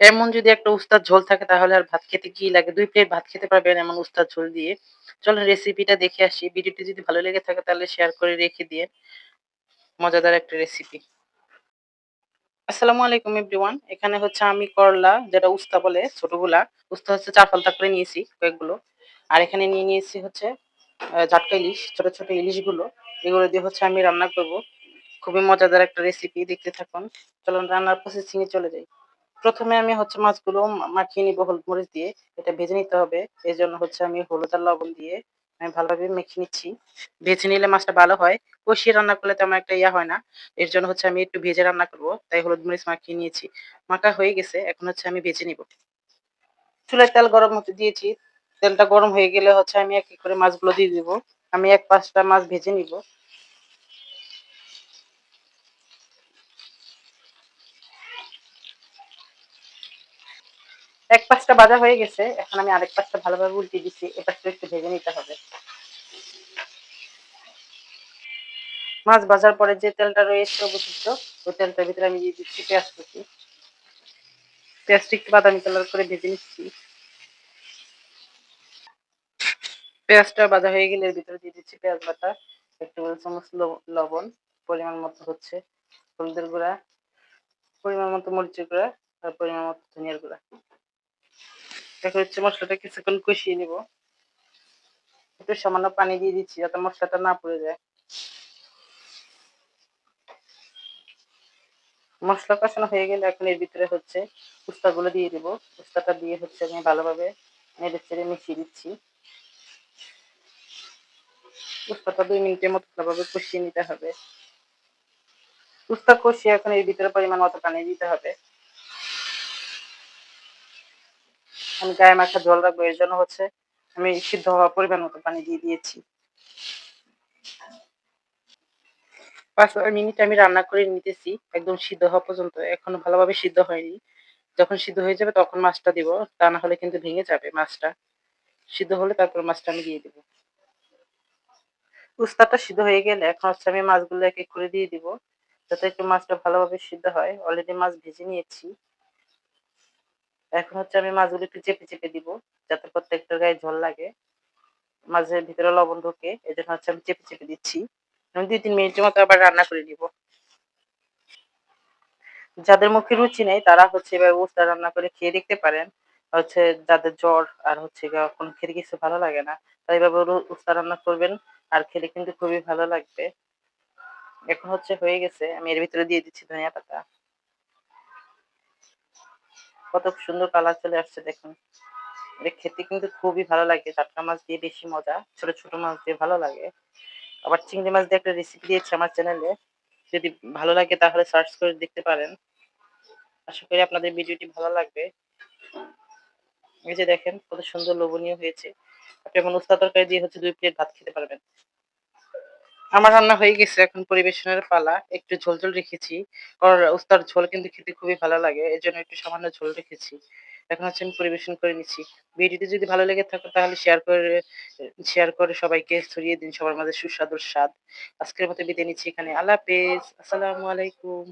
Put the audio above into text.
এমন যদি একটা উস্তার ঝোল থাকে তাহলে আর ভাত খেতে কি লাগে? ২ প্লেট ভাত খেতে পারবেন এমন উস্তার ঝোল দিয়ে। চলুন রেসিপিটা দেখে আসি। ভিডিওটি যদি ভালো লেগে থাকে তাহলে শেয়ার করে রেখে দিয়েন। মজাদার একটা রেসিপি। আসসালামু আলাইকুম এভরিওয়ান। এখানে হচ্ছে আমি করলা যেটা উস্তা বলে ছোটগুলা, উস্তা হচ্ছে ৪ ফালতা করে নিয়েছি কয়েকগুলো। আর এখানে নিয়ে নিয়েছি হচ্ছে জাটকা ইলিশ, ছোট, ছোট ইলিশগুলো। এগুলো দিয়ে হচ্ছে আমি রান্না করব। খুবই মজাদার একটা রেসিপি দেখতে থাকুন। চলুন রান্নার প্রসেসিং এ চলে যাই। ১ম এ আমি হচ্ছে মাছগুলো মাখিয়ে নিবো হলুদ মরিচ দিয়ে। এটা ভেজে নিতে হবে। এজন্য হচ্ছে আমি হলুদ আর লবণ দিয়ে আমি ভালোভাবে মেখে নিচ্ছি। ভেজে নিলে মাছটা ভালো হয়। কষিয়ে রান্না করলে তেমন একটা ইয়া হয় না। এর জন্য হচ্ছে আমি একটু ভেজে রান্না করব। তাই হলুদ মরিচ মাখিয়ে নিয়েছি। মাখা হয়ে গেছে। এখন হচ্ছে আমি ভেজে নিব। চুলায় তেল গরম হতে দিয়েছি। তেলটা গরম হয়ে গেলে হচ্ছে আমি এক, এক করে মাছগুলো দিয়ে দিব। আমি ১-৫ টা মাছ ভেজে নিব। ১-৫ টা ভাজা হয়ে গেছে। এখন আমি আরেক পাশটা ভালোভাবে উল্টে দিচ্ছি। এপাশটা একটু ভেজে নিতে হবে। মাছ ভাজার পরে যে তেলটা রয়েছে অবশিষ্ট, ওই তেলটার ভিতরে আমি দিয়ে দিচ্ছি পেঁয়াজ কুচি। পেঁয়াজটা একটু বাদামি কালার করে ভেজে নিচ্ছি। পেঁয়াজটা ভাজা হয়ে গেলে এর ভিতরে দিয়ে দিচ্ছি পেঁয়াজ বাটা, ১ টেবিল চামচ লবণ, পরিমাণ মতো হচ্ছে হলুদের গুঁড়া, পরিমাণ মতো মরিচের গুঁড়া, আর পরিমাণ মতো ধনিয়ার গুঁড়া। এখন হচ্ছে মসলাটা কিছুক্ষণ কষিয়ে নিব। একটু সামান্য পানি দিয়ে দিচ্ছি যাতে মসলাটা না পুড়ে যায়। মসলা কষানো হয়ে গেলে এখন এর ভিতরে হচ্ছে উস্তাগুলো দিয়ে দিব। উস্তাটা দিয়ে হচ্ছে আমি ভালোভাবে নেড়ে-চেড়ে মিশিয়ে দিচ্ছি। উস্তাটা ২ মিনিটের মতো ভালোভাবে কষিয়ে নিতে হবে। উস্তা কষিয়ে এখন এর ভিতরে পরিমাণ মতো পানি দিতে হবে। আমি গায়ে মাখা ঝোল রাখবো এর জন্য হচ্ছে আমি সিদ্ধ হওয়া পরিমাণ মতো পানি দিয়ে দিয়েছি। ৫ মিনিট আমি রান্না করে নিতেছি একদম সিদ্ধ হওয়া পর্যন্ত। এখনো ভালোভাবে সিদ্ধ হয়নি। যখন সিদ্ধ হয়ে যাবে তখন মাছটা দিব। তা না হলে কিন্তু ভেঙে যাবে মাছটা। সিদ্ধ হলে তারপর মাছটা আমি দিয়ে দিব। উস্তাটা সিদ্ধ হয়ে গেলে এখন হচ্ছে আমি মাছগুলো এক, এক করে দিয়ে দিব। যাতে একটু মাছটা ভালোভাবে সিদ্ধ হয়। অলরেডি মাছ ভেজে নিয়েছি। এখন হচ্ছে আমি মাছগুলো একটু চেপে, চেপে দিব। যাতে প্রত্যেকটার গায়ে ঝোল লাগে। মাছের ভিতরে লবণ ঢোকে। এজন্য হচ্ছে আমি চেপে, চেপে দিচ্ছি। আমি ২-৩ মিনিটের মতো আবার রান্না করে নিব। যাদের মুখে রুচি নেই তারা হচ্ছে এভাবে উস্তা রান্না করে খেয়ে দেখতে পারেন। হচ্ছে যাদের জ্বর আর হচ্ছে গিয়ে কোনো খেতে কিছু ভালো লাগে না, তারা এভাবে উস্তা রান্না করবেন আর খেলে কিন্তু খুবই ভালো লাগবে। এখন হচ্ছে হয়ে গেছে। আমি এর ভিতরে দিয়ে দিচ্ছি ধনিয়া পাতা। কত সুন্দর কালার চলে আসছে দেখুন। এটা খেতে কিন্তু খুবই ভালো লাগে। টাটকা মাছ দিয়ে বেশি মজা। ছোট, ছোট মাছ দিয়ে ভালো লাগে। আবার চিংড়ি মাছ দিয়ে একটা রেসিপি দিয়েছি আমার চ্যানেলে। যদি ভালো লাগে তাহলে সার্চ করে দেখতে পারেন। আশা করি আপনাদের ভিডিওটি ভালো লাগবে। এই যে দেখেন কত সুন্দর লোভনীয় হয়েছে। আপনি এখন উস্তা তরকারি দিয়ে হচ্ছে ২ প্লেট ভাত খেতে পারবেন। আমার রান্না হয়ে গেছে। এখন পরিবেশনের পালা। একটু ঝোল, ঝোল রেখেছি। উস্তার ঝোল কিন্তু খেতে খুবই ভালো লাগে। এজন্য একটু সামান্য ঝোল রেখেছি। এখন হচ্ছে আমি পরিবেশন করে নিচ্ছি। ভিডিওটি যদি ভালো লেগে থাকে তাহলে শেয়ার করে সবাইকে ছড়িয়ে দিন সবার মাঝে সুস্বাদুর স্বাদ। আজকের মতো বিদায় নিচ্ছি এখানে। আল্লাহ হাফেজ। আসসালামু আলাইকুম।